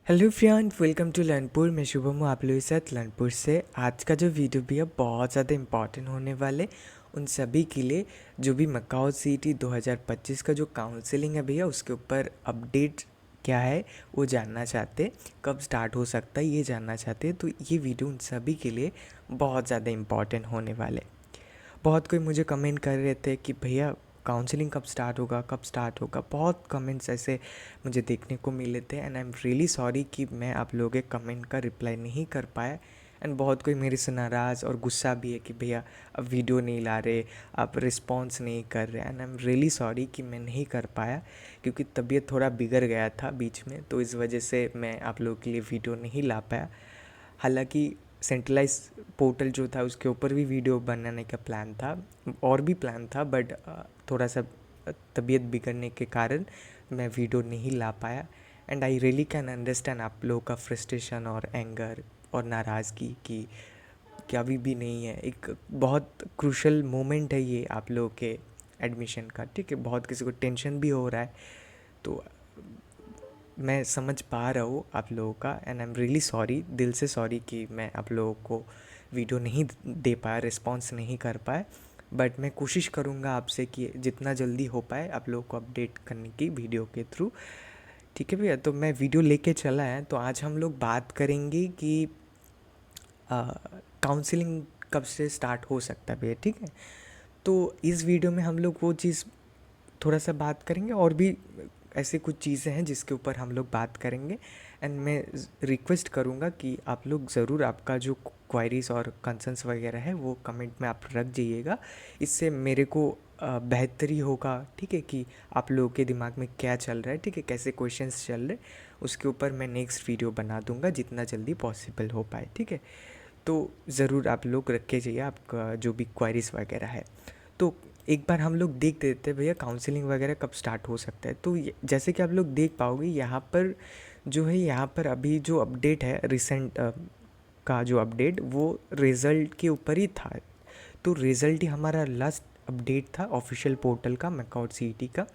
Hello friend, welcome to Learnpur. मैं शुभम हूँ आप लोगों के साथ लर्नपुर से। आज का जो वीडियो भी है बहुत ज़्यादा इंपॉर्टेंट होने वाले उन सभी के लिए जो भी मकाओ सीटी 2025 का जो काउंसलिंग है भैया उसके ऊपर अपडेट क्या है वो जानना चाहते, कब स्टार्ट हो सकता है ये जानना चाहते हैं। तो ये वीडियो उन सभी के लिए बहुत ज़्यादा इंपॉर्टेंट होने वाले। बहुत कोई मुझे कमेंट कर रहे थे कि भैया काउंसलिंग कब स्टार्ट होगा, कब स्टार्ट होगा। बहुत कमेंट्स ऐसे मुझे देखने को मिले थे and I am really sorry कि मैं आप लोगों के कमेंट का रिप्लाई नहीं कर पाया। एंड बहुत कोई मेरे से नाराज़ और गुस्सा भी है कि भैया अब वीडियो नहीं ला रहे, आप रिस्पॉन्स नहीं कर रहे। And I am really sorry कि मैं नहीं कर पाया क्योंकि तबीयत थोड़ा बिगड़ गया था बीच में, तो इस वजह से मैं आप लोगों के लिए वीडियो नहीं ला पाया। हालांकि सेंट्रलाइज पोर्टल जो था उसके ऊपर भी वीडियो बनाने का प्लान था और भी प्लान था, बट थोड़ा सा तबीयत बिगड़ने के कारण मैं वीडियो नहीं ला पाया। And I really can understand आप लोगों का फ्रस्ट्रेशन और एंगर और नाराज़गी कि अभी भी नहीं है। एक बहुत क्रूशल मोमेंट है ये आप लोगों के एडमिशन का, ठीक है। बहुत किसी को टेंशन भी हो रहा है, तो मैं समझ पा रहा हूँ आप लोगों का and I am really sorry, दिल से सॉरी कि मैं आप लोगों को वीडियो नहीं दे पाया, रिस्पॉन्स नहीं कर पाया। बट मैं कोशिश करूँगा आपसे कि जितना जल्दी हो पाए आप लोगों को अपडेट करने की वीडियो के थ्रू, ठीक है भैया। तो मैं वीडियो लेके चला है, तो आज हम लोग बात करेंगे कि काउंसलिंग कब से स्टार्ट हो सकता है भैया, ठीक है। तो इस वीडियो में हम लोग वो चीज़ थोड़ा सा बात करेंगे और भी ऐसे कुछ चीज़ें हैं जिसके ऊपर हम लोग बात करेंगे। एंड मैं रिक्वेस्ट करूँगा कि आप लोग ज़रूर आपका जो क्वायरीज़ और कंसर्न्स वगैरह है वो कमेंट में आप रख जाइएगा। इससे मेरे को बेहतरी होगा, ठीक है, कि आप लोगों के दिमाग में क्या चल रहा है, ठीक है, कैसे क्वेश्चंस चल रहे, उसके ऊपर मैं नेक्स्ट वीडियो बना दूंगा जितना जल्दी पॉसिबल हो पाए, ठीक है। तो ज़रूर आप लोग रख के जाइए आपका जो भी क्वायरीज़ वगैरह है। तो एक बार हम लोग देख देते हैं भैया काउंसलिंग वगैरह कब स्टार्ट हो सकता है। तो जैसे कि आप लोग देख पाओगे यहाँ पर जो है, यहाँ पर अभी जो अपडेट है रिसेंट का जो अपडेट वो रिज़ल्ट के ऊपर ही था। तो रिज़ल्ट ही हमारा लास्ट अपडेट था ऑफिशियल पोर्टल का, मैकआउट सीईटी का।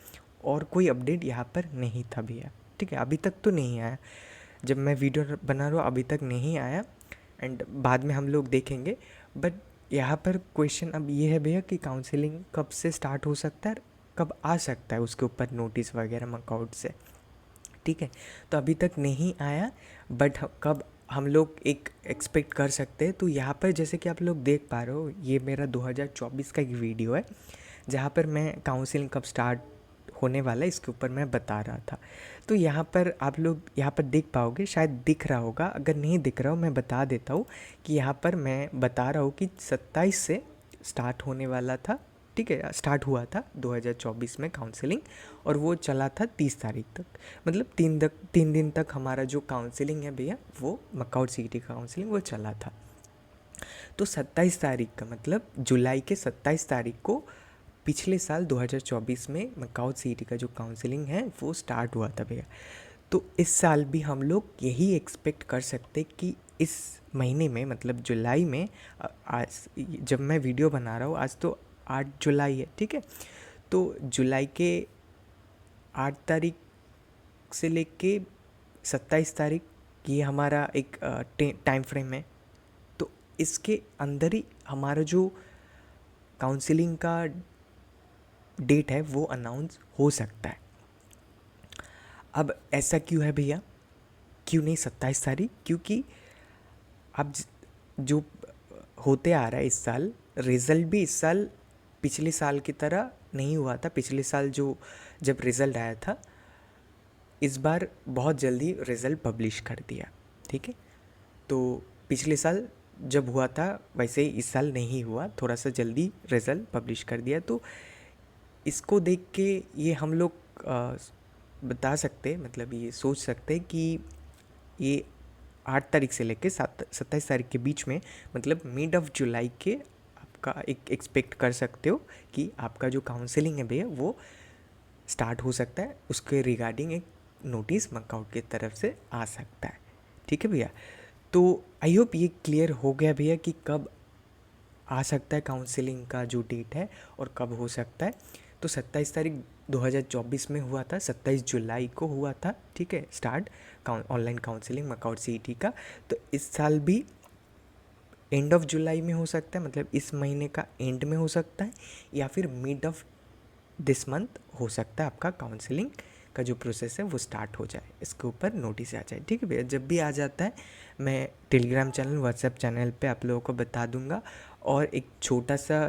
और कोई अपडेट यहाँ पर नहीं था भैया, ठीक है, अभी तक तो नहीं आया। जब मैं वीडियो बना रहा हूँ अभी तक नहीं आया एंड बाद में हम लोग देखेंगे। बट यहाँ पर क्वेश्चन अब ये है भैया कि काउंसलिंग कब से स्टार्ट हो सकता है, कब आ सकता है उसके ऊपर नोटिस वगैरह मैकआउट से, ठीक है। तो अभी तक नहीं आया, बट कब हम लोग एक एक्सपेक्ट कर सकते हैं। तो यहाँ पर जैसे कि आप लोग देख पा रहे हो, ये मेरा 2024 का एक वीडियो है जहाँ पर मैं काउंसलिंग कब स्टार्ट होने वाला है इसके ऊपर मैं बता रहा था। तो यहाँ पर आप लोग यहाँ पर देख पाओगे, शायद दिख रहा होगा, अगर नहीं दिख रहा हो मैं बता देता हूँ कि यहाँ पर मैं बता रहा हूँ कि 27 से स्टार्ट होने वाला था, ठीक है, स्टार्ट हुआ था 2024 में काउंसलिंग और वो चला था 30 तारीख तक। मतलब 3 दिन तक हमारा जो काउंसलिंग है भैया वो मैकआउट सीईटी का काउंसलिंग वो चला था। तो 27 तारीख का मतलब जुलाई के 27 तारीख को पिछले साल 2024 में मैकआउट सीईटी का जो काउंसलिंग है वो स्टार्ट हुआ था भैया। तो इस साल भी हम लोग यही एक्सपेक्ट कर सकते कि इस महीने में मतलब जुलाई में आज जब मैं वीडियो बना रहा हूँ, आज तो 8 जुलाई है, ठीक है। तो जुलाई के 8 तारीख से लेके 27 तारीख ये हमारा एक टाइम फ्रेम है। तो इसके अंदर ही हमारा जो काउंसलिंग का डेट है वो अनाउंस हो सकता है। अब ऐसा क्यों है भैया, क्यों नहीं 27 तारीख? क्योंकि अब जो होते आ रहा है इस साल, रिज़ल्ट भी इस साल पिछले साल की तरह नहीं हुआ था। पिछले साल जो जब रिज़ल्ट आया था, इस बार बहुत जल्दी रिज़ल्ट पब्लिश कर दिया, ठीक है। तो पिछले साल जब हुआ था वैसे ही इस साल नहीं हुआ, थोड़ा सा जल्दी रिज़ल्ट पब्लिश कर दिया। तो इसको देख के ये हम लोग बता सकते, मतलब ये सोच सकते कि ये 8 तारीख से लेके 27 तारीख के बीच में, मतलब मिड ऑफ जुलाई के आपका एक एक्सपेक्ट कर सकते हो कि आपका जो काउंसलिंग है भैया वो स्टार्ट हो सकता है। उसके रिगार्डिंग एक नोटिस मैकआउट की तरफ से आ सकता है, ठीक है भैया। तो आई होप ये क्लियर हो गया भैया कि कब आ सकता है काउंसलिंग का जो डेट है और कब हो सकता है। तो 27 तारीख 2024 में हुआ था, 27 जुलाई को हुआ था, ठीक है, start online counselling MAKAUT CET का। तो इस साल भी एंड ऑफ जुलाई में हो सकता है, मतलब इस महीने का एंड में हो सकता है, या फिर मिड ऑफ दिस मंथ हो सकता है आपका काउंसलिंग का जो प्रोसेस है वो स्टार्ट हो जाए, इसके ऊपर नोटिस आ जाए, ठीक है भैया। जब भी आ जाता है मैं टेलीग्राम चैनल, व्हाट्सएप चैनल पे आप लोगों को बता दूंगा, और एक छोटा सा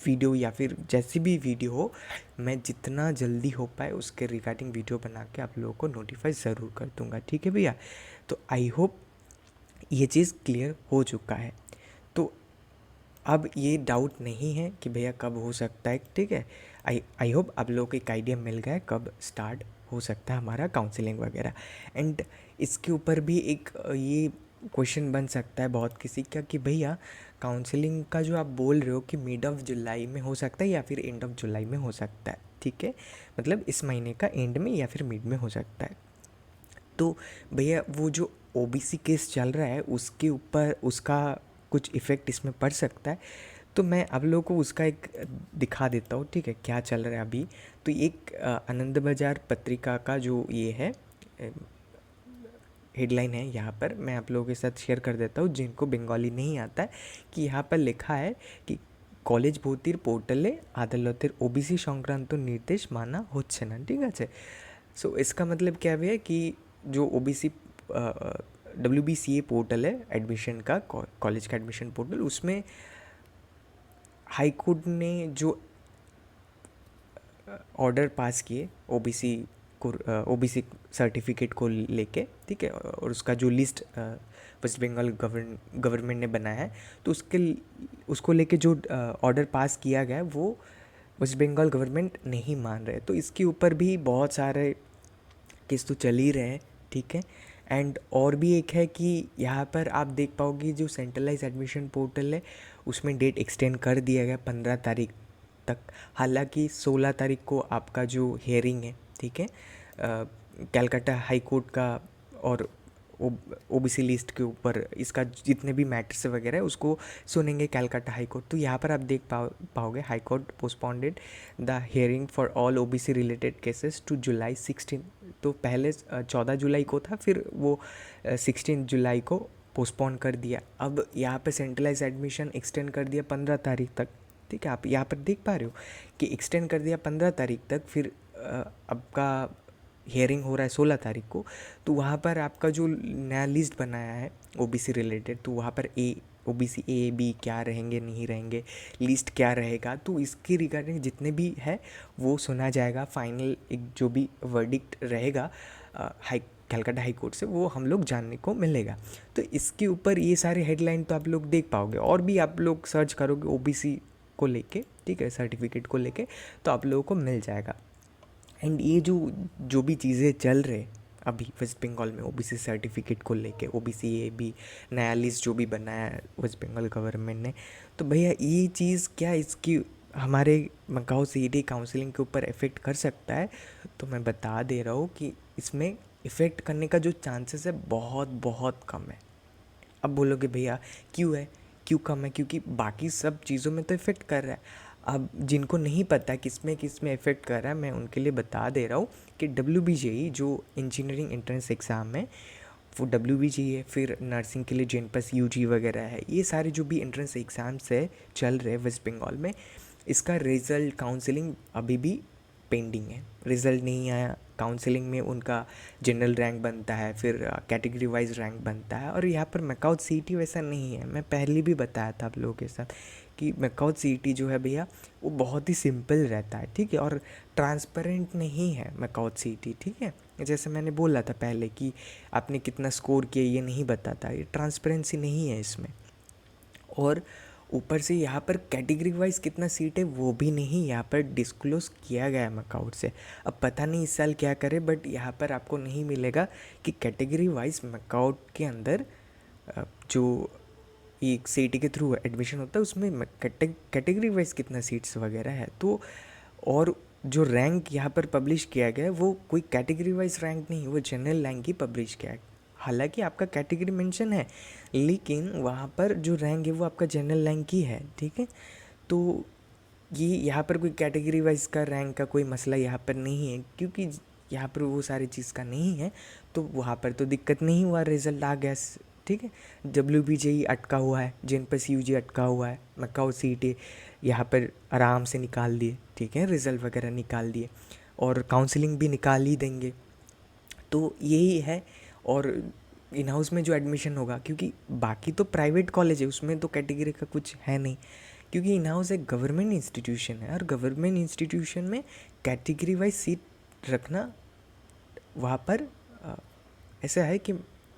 वीडियो या फिर जैसी भी वीडियो हो, मैं जितना जल्दी हो पाए उसके रिगार्डिंग वीडियो बना के आप लोगों को नोटिफाई ज़रूर कर दूंगा, ठीक है भैया। तो आई होप ये चीज़ क्लियर हो चुका है। तो अब ये डाउट नहीं है कि भैया कब हो सकता है, ठीक है। आई होप आप लोगों को एक आइडिया मिल गया है कब स्टार्ट हो सकता है हमारा काउंसलिंग वगैरह। एंड इसके ऊपर भी एक ये क्वेश्चन बन सकता है बहुत किसी का कि भैया काउंसलिंग का जो आप बोल रहे हो कि मिड ऑफ जुलाई में हो सकता है या फिर एंड ऑफ जुलाई में हो सकता है, ठीक है, मतलब इस महीने का एंड में या फिर मिड में हो सकता है। तो भैया वो जो ओबीसी केस चल रहा है उसके ऊपर उसका कुछ इफ़ेक्ट इसमें पड़ सकता है। तो मैं आप लोगों को उसका एक दिखा देता हूँ, ठीक है, क्या चल रहा है अभी। तो एक आनंद बाज़ार पत्रिका का जो ये है हेडलाइन है, यहाँ पर मैं आप लोगों के साथ शेयर कर देता हूँ जिनको बंगाली नहीं आता है, कि यहाँ पर लिखा है कि কলেজ ভর্তির পোর্টালে আদালতের ওবিসি সংক্রান্ত निर्देश माना হচ্ছে না, ठीक है। सो इसका मतलब क्या है कि जो ओबीसी WBCA पोर्टल है एडमिशन का, कॉलेज का एडमिशन पोर्टल, उसमें हाई कोर्ट ने जो ऑर्डर पास किए ओबीसी को, ओबीसी सर्टिफिकेट को लेके, ठीक है, और उसका जो लिस्ट वेस्ट बंगाल गवर्नमेंट ने बनाया है, तो उसको लेके जो ऑर्डर पास किया गया है वो वेस्ट बंगाल गवर्नमेंट नहीं मान रहे। तो इसके ऊपर भी बहुत सारे केस तो चल ही रहे हैं, ठीक है। एंड और भी एक है कि यहाँ पर आप देख पाओगे जो सेंट्रलाइज एडमिशन पोर्टल है उसमें डेट एक्सटेंड कर दिया गया 15 तारीख तक। हालांकि 16 तारीख को आपका जो हियरिंग है, ठीक है, कलकत्ता हाई कोर्ट का, और ओबीसी लिस्ट के ऊपर इसका जितने भी मैटर्स वगैरह है उसको सुनेंगे कलकत्ता हाई कोर्ट। तो यहाँ पर आप देख पाओगे high court postponed the hearing for all OBC related cases to July 16। तो पहले 14 जुलाई को था, फिर वो 16 जुलाई को पोस्टपोन कर दिया। अब यहाँ पे सेंट्रलाइज एडमिशन एक्सटेंड कर दिया 15 तारीख तक, ठीक है। आप यहाँ पर देख पा रहे हो कि एक्सटेंड कर दिया 15 तारीख तक, फिर आपका हियरिंग हो रहा है 16 तारीख को। तो वहाँ पर आपका जो नया लिस्ट बनाया है ओबीसी रिलेटेड, तो वहाँ पर ओबीसी ए बी क्या रहेंगे नहीं रहेंगे, लिस्ट क्या रहेगा, तो इसके रिगार्डिंग जितने भी है वो सुना जाएगा। फाइनल एक जो भी वर्डिक्ट रहेगा कलकत्ता हाई कोर्ट से वो हम लोग जानने को मिलेगा। तो इसके ऊपर ये सारे हेडलाइन तो आप लोग देख पाओगे, और भी आप लोग सर्च करोगे ओबीसी को लेके, ठीक है, सर्टिफिकेट को लेके, तो आप लोगों को मिल जाएगा। एंड ये जो भी चीज़ें चल रहे अभी वेस्ट बंगाल में ओबीसी सर्टिफिकेट को लेके, ओबीसी ए बी नया लिस्ट जो भी बनाया है वेस्ट बंगाल गवर्नमेंट ने, तो भैया ये चीज़ क्या इसकी हमारे मैकआउट सीईटी काउंसलिंग के ऊपर इफ़ेक्ट कर सकता है? तो मैं बता दे रहा हूँ कि इसमें इफ़ेक्ट करने का जो चांसेस है बहुत बहुत कम है। अब बोलोगे भैया क्यों है, क्यों कम है? क्योंकि बाकी सब चीज़ों में तो इफ़ेक्ट कर रहा है। अब जिनको नहीं पता किस में इफ़ेक्ट कर रहा है, मैं उनके लिए बता दे रहा हूँ कि WBJE जो इंजीनियरिंग एंट्रेंस एग्ज़ाम है वो WBJE है, फिर नर्सिंग के लिए जेनपस UG वगैरह है, ये सारे जो भी एंट्रेंस एग्ज़ाम्स है चल रहे वेस्ट बंगाल में, इसका रिज़ल्ट काउंसलिंग अभी भी पेंडिंग है। रिज़ल्ट नहीं आया, काउंसलिंग में उनका जनरल रैंक बनता है, फिर कैटेगरी वाइज रैंक बनता है। और यहाँ पर मैकआउट सीईटी वैसा नहीं है, मैं पहले भी बताया था आप लोगों के साथ कि मैकआउट सीईटी जो है भैया वो बहुत ही सिंपल रहता है, ठीक है, और ट्रांसपेरेंट नहीं है मैकआउट सीईटी, ठीक है। जैसे मैंने बोला था पहले कि आपने कितना स्कोर किया ये नहीं बताता, ये ट्रांसपेरेंसी नहीं है इसमें। और ऊपर से यहाँ पर कैटेगरी वाइज कितना सीट है वो भी नहीं यहाँ पर डिस्क्लोज़ किया गया है मैकआउट से। अब पता नहीं इस साल क्या करे, बट यहाँ पर आपको नहीं मिलेगा कि कैटेगरी वाइज मैकआउट के अंदर जो एक सीईटी के थ्रू एडमिशन होता है उसमें कैटेगरी वाइज कितना सीट्स वगैरह है। तो और जो रैंक यहाँ पर पब्लिश किया गया है वो कोई कैटेगरी वाइज रैंक नहीं, वो जनरल रैंक ही पब्लिश किया है। हालांकि आपका कैटेगरी मेंशन है, लेकिन वहाँ पर जो रैंक है वो आपका जनरल रैंक ही है, ठीक है। तो ये यहाँ पर कोई कैटेगरी वाइज का रैंक का कोई मसला यहाँ पर नहीं है, क्योंकि यहाँ पर वो सारी चीज़ का नहीं है, तो वहाँ पर तो दिक्कत नहीं हुआ, रिजल्ट आ गया, ठीक है। WBJE अटका हुआ है, जेनपस UG अटका हुआ है, मकाऊ CET यहाँ पर आराम से निकाल दिए, ठीक है, रिज़ल्ट वगैरह निकाल दिए और काउंसलिंग भी निकाल ही देंगे। तो यही है। और इन हाउस में जो एडमिशन होगा, क्योंकि बाकी तो प्राइवेट कॉलेज है, उसमें तो कैटेगरी का कुछ है नहीं, क्योंकि इन हाउस एक गवर्नमेंट इंस्टीट्यूशन है, और गवर्नमेंट इंस्टीट्यूशन में कैटेगरी वाइज सीट रखना वहाँ पर ऐसा है कि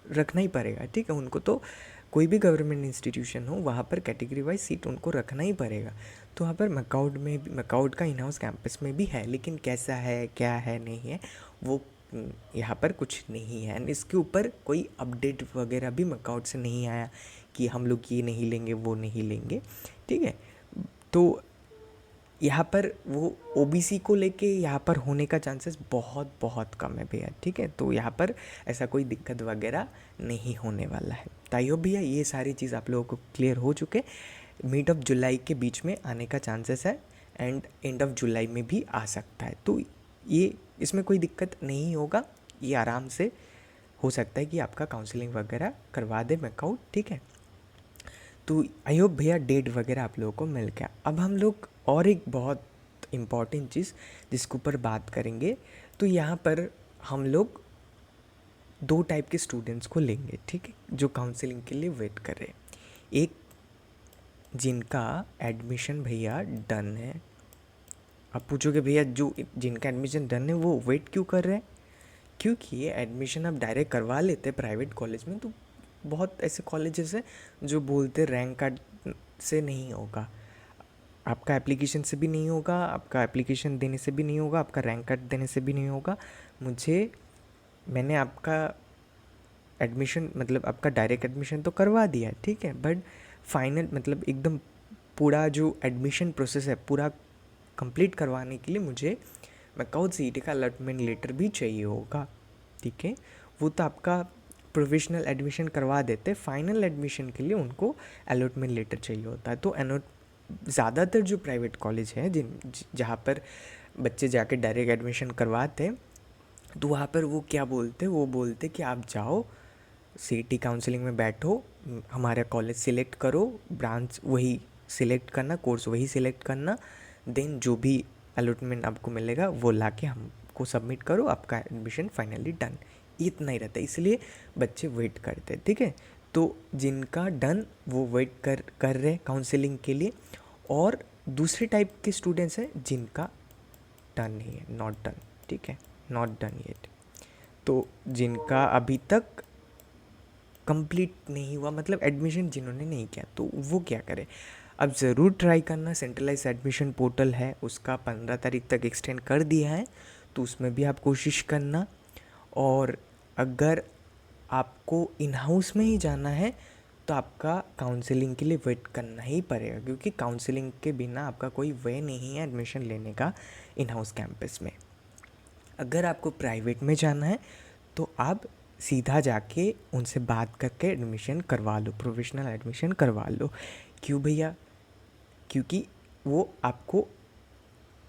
रखना ही पड़ेगा, ठीक है। उनको तो कोई भी गवर्नमेंट इंस्टीट्यूशन हो, वहाँ पर कैटेगरी वाइज सीट उनको रखना ही पड़ेगा। तो वहाँ पर मैकआउट में भी, मैकआउट का इन हाउस कैंपस में भी है, लेकिन कैसा है, क्या है, नहीं है, वो यहाँ पर कुछ नहीं है। एंड इसके ऊपर कोई अपडेट वगैरह भी मैकआउट से नहीं आया कि हम लोग ये नहीं लेंगे, वो नहीं लेंगे, ठीक है। तो यहाँ पर वो OBC को लेके यहाँ पर होने का चांसेस बहुत बहुत कम है भैया, ठीक है। तो यहाँ पर ऐसा कोई दिक्कत वगैरह नहीं होने वाला है। तो आई होप भैया ये सारी चीज़ आप लोगों को क्लियर हो चुके। मिड ऑफ जुलाई के बीच में आने का चांसेस है, एंड एंड ऑफ जुलाई में भी आ सकता है। तो ये इसमें कोई दिक्कत नहीं होगा, ये आराम से हो सकता है कि आपका काउंसलिंग वगैरह करवा दे मैकआउट, ठीक है। तो आई होप भैया डेट वगैरह आप लोगों को मिल गया। अब हम लोग और एक बहुत इम्पॉर्टेंट चीज़ जिसके ऊपर बात करेंगे, तो यहाँ पर हम लोग 2 टाइप के स्टूडेंट्स को लेंगे, ठीक है, जो काउंसलिंग के लिए वेट कर रहे हैं। एक जिनका एडमिशन भैया डन है। आप पूछोगे भैया जो जिनका एडमिशन डन है वो वेट क्यों कर रहे हैं? क्योंकि एडमिशन आप डायरेक्ट करवा लेते प्राइवेट कॉलेज में, तो बहुत ऐसे कॉलेजेस हैं जो बोलते रैंक कार्ड से नहीं होगा, आपका एप्लीकेशन से भी नहीं होगा, आपका एप्लीकेशन देने से भी नहीं होगा, आपका रैंक कार्ड देने से भी नहीं होगा। मैंने आपका एडमिशन मतलब आपका डायरेक्ट एडमिशन तो करवा दिया है, ठीक है, बट फाइनल मतलब एकदम पूरा जो एडमिशन प्रोसेस है पूरा कंप्लीट करवाने के लिए मुझे मैकआउट CET का अलॉटमेंट लेटर भी चाहिए होगा, ठीक है। वो तो आपका प्रोविजनल एडमिशन करवा देते, फाइनल एडमिशन के लिए उनको अलॉटमेंट लेटर चाहिए होता है। तो ज़्यादातर जो प्राइवेट कॉलेज हैं जहाँ पर बच्चे जाके डायरेक्ट एडमिशन करवाते हैं, तो वहाँ पर वो क्या बोलते, वो बोलते कि आप जाओ CET काउंसलिंग में बैठो, हमारा कॉलेज सिलेक्ट करो, ब्रांच वही सिलेक्ट करना, कोर्स वही सिलेक्ट करना, देन जो भी अलॉटमेंट आपको मिलेगा वो लाके हमको सबमिट करो, आपका एडमिशन फाइनली डन। इतना ही रहता है, इसलिए बच्चे वेट करते हैं, ठीक है। तो जिनका डन वो वेट कर रहे काउंसलिंग के लिए, और दूसरे टाइप के स्टूडेंट्स हैं जिनका डन नहीं है, नॉट डन, ठीक है, नॉट डन येट। तो जिनका अभी तक कंप्लीट नहीं हुआ, मतलब एडमिशन जिन्होंने नहीं किया, तो वो क्या करें, अब ज़रूर ट्राई करना। सेंट्रलाइज एडमिशन पोर्टल है, उसका 15 तारीख तक एक्सटेंड कर दिया है, तो उसमें भी आप कोशिश करना। और अगर आपको इन हाउस में ही जाना है तो आपका काउंसलिंग के लिए वेट करना ही पड़ेगा, क्योंकि काउंसलिंग के बिना आपका कोई वे नहीं है एडमिशन लेने का इन हाउस कैंपस में। अगर आपको प्राइवेट में जाना है तो आप सीधा जाके उनसे बात करके एडमिशन करवा लो, प्रोविजनल एडमिशन करवा लो। क्यों भैया? क्योंकि वो आपको,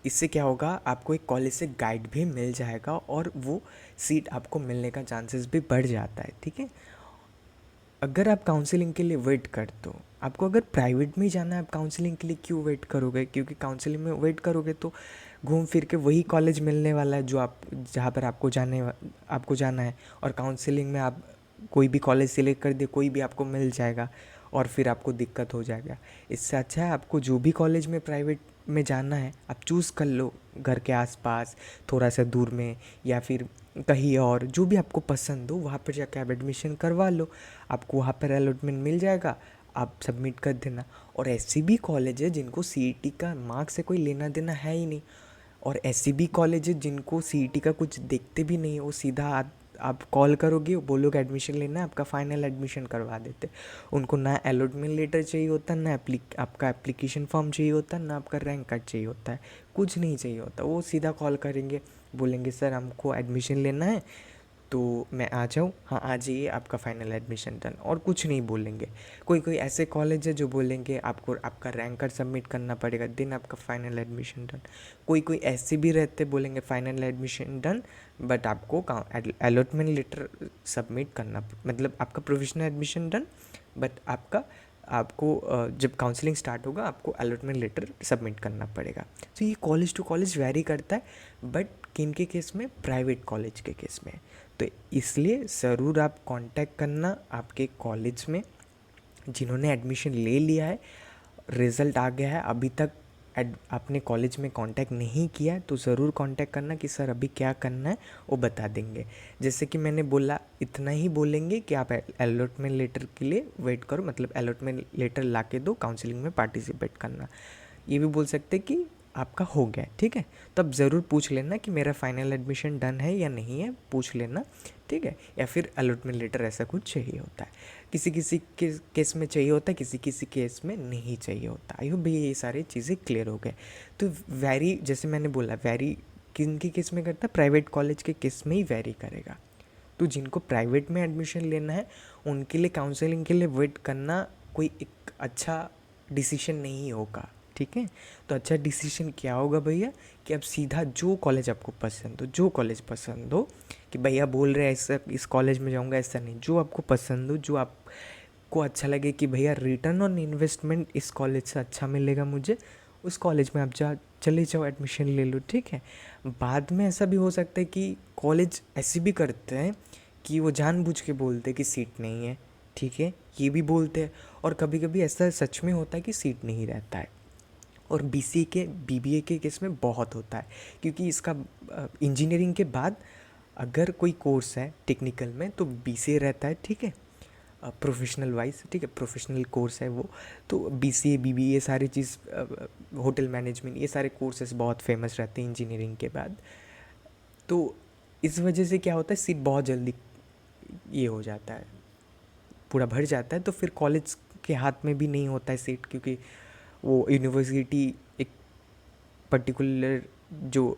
इससे क्या होगा, आपको एक कॉलेज से गाइड भी मिल जाएगा और वो सीट आपको मिलने का चांसेस भी बढ़ जाता है, ठीक है। अगर आप काउंसलिंग के लिए वेट करते हो, आपको अगर प्राइवेट में ही जाना है, आप काउंसलिंग के लिए क्यों वेट करोगे? क्योंकि काउंसलिंग में वेट करोगे तो घूम फिर के वही कॉलेज मिलने वाला है जो आप, जहाँ पर आपको जाना है, और काउंसलिंग में आप कोई भी कॉलेज सिलेक्ट कर दे, कोई भी आपको मिल जाएगा और फिर आपको दिक्कत हो जाएगा। इससे अच्छा है आपको जो भी कॉलेज में प्राइवेट में जाना है आप चूज़ कर लो, घर के आसपास, थोड़ा सा दूर में, या फिर कहीं और, जो भी आपको पसंद हो वहाँ पर जाकर आप एडमिशन करवा लो, आपको वहाँ पर अलॉटमेंट मिल जाएगा, आप सबमिट कर देना। और ऐसी भी कॉलेज है जिनको CET का मार्क्स से कोई लेना देना है ही नहीं, और ऐसी भी कॉलेज है जिनको CET का कुछ देखते भी नहीं है, वो सीधा आप कॉल करोगे, बोलोगे एडमिशन लेना है, आपका फाइनल एडमिशन करवा देते। उनको ना अलॉटमेंट लेटर चाहिए होता, ना आपका एप्लीकेशन फॉर्म चाहिए होता, ना आपका रैंक कार्ड चाहिए होता है, कुछ नहीं चाहिए होता। वो सीधा कॉल करेंगे, बोलेंगे सर हमको एडमिशन लेना है, तो मैं आ जाऊँ, हाँ आ जाइए, आपका फाइनल एडमिशन डन, और कुछ नहीं बोलेंगे। कोई कोई ऐसे कॉलेज है जो बोलेंगे आपको आपका रैंकर सबमिट करना पड़ेगा देन आपका फाइनल एडमिशन डन। कोई कोई ऐसे भी रहते बोलेंगे फाइनल एडमिशन डन बट आपको अलॉटमेंट लेटर सबमिट करना, मतलब आपका प्रोविजनल एडमिशन डन बट आपको जब काउंसलिंग स्टार्ट होगा आपको अलॉटमेंट लेटर सबमिट करना पड़ेगा। तो ये कॉलेज टू कॉलेज वैरी करता है, बट किन के केस में, प्राइवेट कॉलेज के केस में। तो इसलिए ज़रूर आप कांटेक्ट करना आपके कॉलेज में जिन्होंने एडमिशन ले लिया है, रिज़ल्ट आ गया है, अभी तक आपने कॉलेज में कांटेक्ट नहीं किया है तो ज़रूर कांटेक्ट करना कि सर अभी क्या करना है, वो बता देंगे। जैसे कि मैंने बोला, इतना ही बोलेंगे कि आप अलॉटमेंट लेटर के लिए वेट करो, मतलब अलॉटमेंट लेटर ला के दो, काउंसलिंग में पार्टिसिपेट करना। ये भी बोल सकते कि आपका हो गया, ठीक है। तब ज़रूर पूछ लेना कि मेरा फाइनल एडमिशन डन है या नहीं है, पूछ लेना, ठीक है। या फिर अलॉटमेंट लेटर ऐसा कुछ चाहिए होता है, किसी किसी के केस में चाहिए होता है, किसी किसी केस में नहीं चाहिए होता। आई होप भैया ये सारी चीज़ें क्लियर हो गए। तो वैरी, जैसे मैंने बोला, वैरी किन के केस में करता है, प्राइवेट कॉलेज के केस में ही वैरी करेगा। तो जिनको प्राइवेट में एडमिशन लेना है उनके लिए काउंसलिंग के लिए वेट करना कोई एक अच्छा डिसीजन नहीं होगा, ठीक है। तो अच्छा डिसीजन क्या होगा भैया, कि अब सीधा जो कॉलेज आपको पसंद हो, जो कॉलेज पसंद हो, कि भैया बोल रहे हैं ऐसा इस कॉलेज में जाऊंगा, ऐसा नहीं, जो आपको पसंद हो, जो आपको अच्छा लगे कि भैया रिटर्न ऑन इन्वेस्टमेंट इस कॉलेज से अच्छा मिलेगा मुझे, उस कॉलेज में आप चले जाओ, एडमिशन ले लो, ठीक है। बाद में ऐसा भी हो सकता है कि कॉलेज ऐसे भी करते हैं कि वो जानबूझ के बोलते हैं कि सीट नहीं है, ठीक है, ये भी बोलते हैं। और कभी कभी ऐसा सच में होता है कि सीट नहीं रहता है, और बीसीए के बीबीए के केस में बहुत होता है, क्योंकि इसका इंजीनियरिंग के बाद अगर कोई कोर्स है टेक्निकल में तो बीसीए रहता है, ठीक है, प्रोफेशनल वाइज, ठीक है, प्रोफेशनल कोर्स है वो। तो बीसीए बीबीए सारी चीज़, होटल मैनेजमेंट, ये सारे कोर्सेज बहुत फेमस रहते हैं इंजीनियरिंग के बाद। तो इस वजह से क्या होता है, सीट बहुत जल्दी ये हो जाता है, पूरा भर जाता है। तो फिर कॉलेज के हाथ में भी नहीं होता है सीट, क्योंकि वो यूनिवर्सिटी एक पर्टिकुलर जो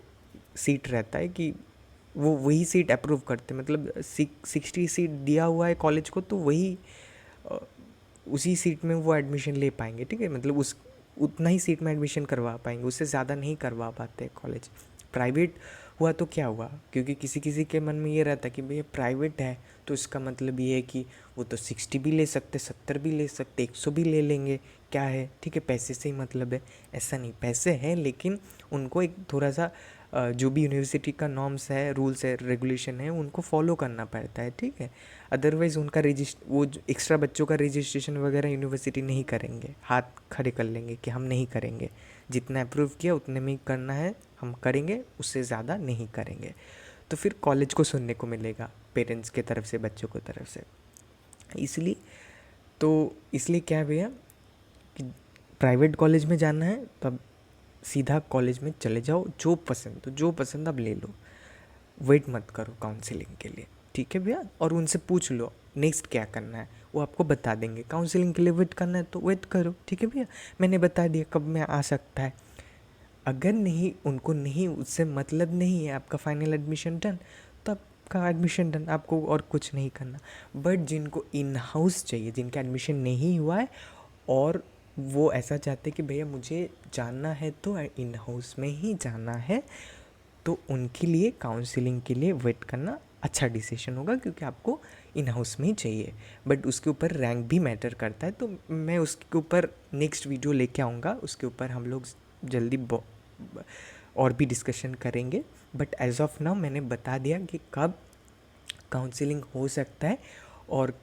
सीट रहता है कि वो वही सीट अप्रूव करते हैं, मतलब 60 सीट दिया हुआ है कॉलेज को तो वही उसी सीट में वो एडमिशन ले पाएंगे, ठीक है, मतलब उस उतना ही सीट में एडमिशन करवा पाएंगे, उससे ज़्यादा नहीं करवा पाते कॉलेज। प्राइवेट हुआ तो क्या हुआ, क्योंकि किसी किसी के मन में ये रहता है कि भैया प्राइवेट है तो इसका मतलब ये है कि वो तो 60 भी ले सकते, 70 भी ले सकते, 100 भी ले लेंगे, क्या है, ठीक है, पैसे से ही मतलब है। ऐसा नहीं, पैसे हैं लेकिन उनको एक थोड़ा सा जो भी यूनिवर्सिटी का नॉर्म्स है, रूल्स है, रेगुलेशन है, उनको फॉलो करना पड़ता है, ठीक है। अदरवाइज़ उनका वो एक्स्ट्रा बच्चों का रजिस्ट्रेशन वगैरह यूनिवर्सिटी नहीं करेंगे, हाथ खड़े कर लेंगे कि हम नहीं करेंगे, जितना अप्रूव किया उतने में ही करना है, हम करेंगे, उससे ज़्यादा नहीं करेंगे। तो फिर कॉलेज को सुनने को मिलेगा पेरेंट्स के तरफ से, बच्चों की तरफ से। इसलिए क्या है भैया कि प्राइवेट कॉलेज में जाना है तो अब सीधा कॉलेज में चले जाओ, जो पसंद तो जो पसंद अब ले लो, वेट मत करो काउंसलिंग के लिए, ठीक है भैया। और उनसे पूछ लो नेक्स्ट क्या करना है, वो आपको बता देंगे। काउंसलिंग के लिए वेट करना है तो वेट करो, ठीक है भैया, मैंने बता दिया कब मैं आ सकता है। अगर नहीं, उनको नहीं, उससे मतलब नहीं है, आपका फाइनल एडमिशन डन तो आपका एडमिशन डन, आपको और कुछ नहीं करना। बट जिनको इन हाउस चाहिए, जिनका एडमिशन नहीं हुआ है और वो ऐसा चाहते कि भैया मुझे जानना है तो इन हाउस में ही जाना है, तो उनके लिए काउंसलिंग के लिए वेट करना अच्छा डिसीजन होगा, क्योंकि आपको इन हाउस में ही चाहिए। बट उसके ऊपर रैंक भी मैटर करता है, तो मैं उसके ऊपर नेक्स्ट वीडियो लेके आऊँगा, उसके ऊपर हम लोग जल्दी और भी डिस्कशन करेंगे। बट एज ऑफ नाउ मैंने बता दिया कि कब काउंसलिंग हो सकता है और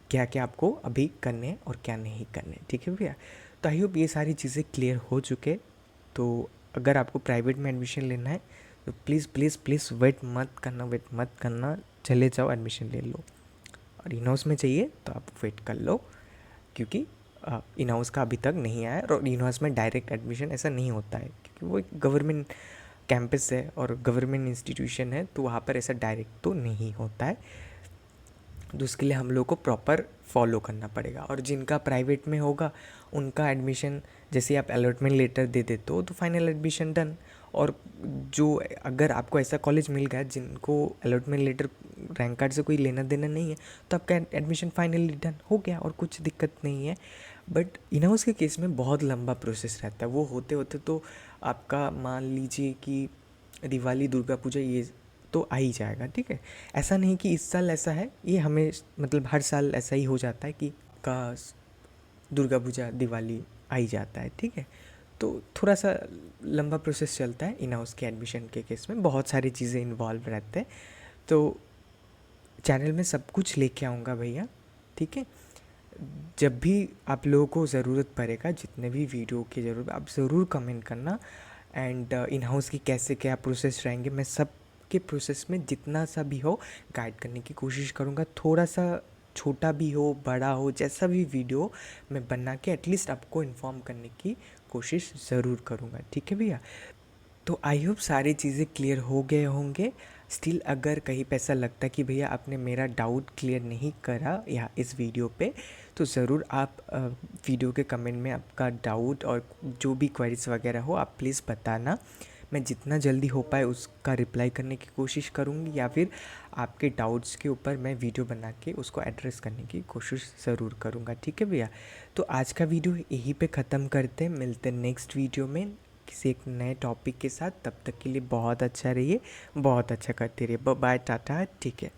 क्या क्या आपको अभी करने और क्या नहीं करने, ठीक है भैया। तो आई होप ये सारी चीज़ें क्लियर हो चुके। तो अगर आपको प्राइवेट में एडमिशन लेना है तो प्लीज़ प्लीज़ प्लीज़ वेट मत करना, चले जाओ एडमिशन ले लो। और इन हाउस में चाहिए तो आप वेट कर लो, क्योंकि इन हाउस का अभी तक नहीं आया, और इन हाउस में डायरेक्ट एडमिशन ऐसा नहीं होता है, क्योंकि वो एक गवर्नमेंट कैंपस है और गवर्नमेंट इंस्टीट्यूशन है, तो वहाँ पर ऐसा डायरेक्ट तो नहीं होता है। तो उसके लिए हम लोग को प्रॉपर फॉलो करना पड़ेगा। और जिनका प्राइवेट में होगा उनका एडमिशन, जैसे आप अलॉटमेंट लेटर दे देते हो तो फाइनल एडमिशन डन, और जो अगर आपको ऐसा कॉलेज मिल गया जिनको अलॉटमेंट लेटर रैंक कार्ड से कोई लेना देना नहीं है, तो आपका एडमिशन फाइनली डन हो गया और कुछ दिक्कत नहीं है। बट इन हाउस के केस में बहुत लंबा प्रोसेस रहता है, वो होते होते तो आपका मान लीजिए कि दिवाली दुर्गा पूजा ये तो आ ही जाएगा, ठीक है। ऐसा नहीं कि इस साल ऐसा है, ये हमें मतलब हर साल ऐसा ही हो जाता है कि का दुर्गा पूजा दिवाली आ ही जाता है, ठीक है। तो थोड़ा सा लंबा प्रोसेस चलता है इन हाउस के एडमिशन के केस में, बहुत सारी चीज़ें इन्वॉल्व रहते हैं। तो चैनल में सब कुछ लेके आऊँगा भैया, ठीक है। जब भी आप लोगों को ज़रूरत पड़ेगा, जितने भी वीडियो की ज़रूरत, आप ज़रूर कमेंट करना। एंड इन हाउस की कैसे क्या प्रोसेस रहेंगे, मैं सब के प्रोसेस में जितना सा भी हो गाइड करने की कोशिश करूँगा। थोड़ा सा छोटा भी हो बड़ा हो, जैसा भी वीडियो मैं बना के एटलीस्ट आपको इन्फॉर्म करने की कोशिश ज़रूर करूँगा, ठीक है भैया। तो आई होप सारी चीज़ें क्लियर हो गए होंगे। स्टिल अगर कहीं पे ऐसा लगता है कि भैया आपने मेरा डाउट क्लियर नहीं करा या इस वीडियो पे, तो ज़रूर आप वीडियो के कमेंट में आपका डाउट और जो भी क्वेरीज वगैरह हो आप प्लीज़ बताना। मैं जितना जल्दी हो पाए उसका रिप्लाई करने की कोशिश करूँगी, या फिर आपके डाउट्स के ऊपर मैं वीडियो बना के उसको एड्रेस करने की कोशिश ज़रूर करूँगा, ठीक है भैया। तो आज का वीडियो यहीं पे ख़त्म करते हैं, मिलते हैं नेक्स्ट वीडियो में किसी एक नए टॉपिक के साथ। तब तक के लिए बहुत अच्छा रहिए, बहुत अच्छा करते रहिए। बाय, टाटा, ठीक है।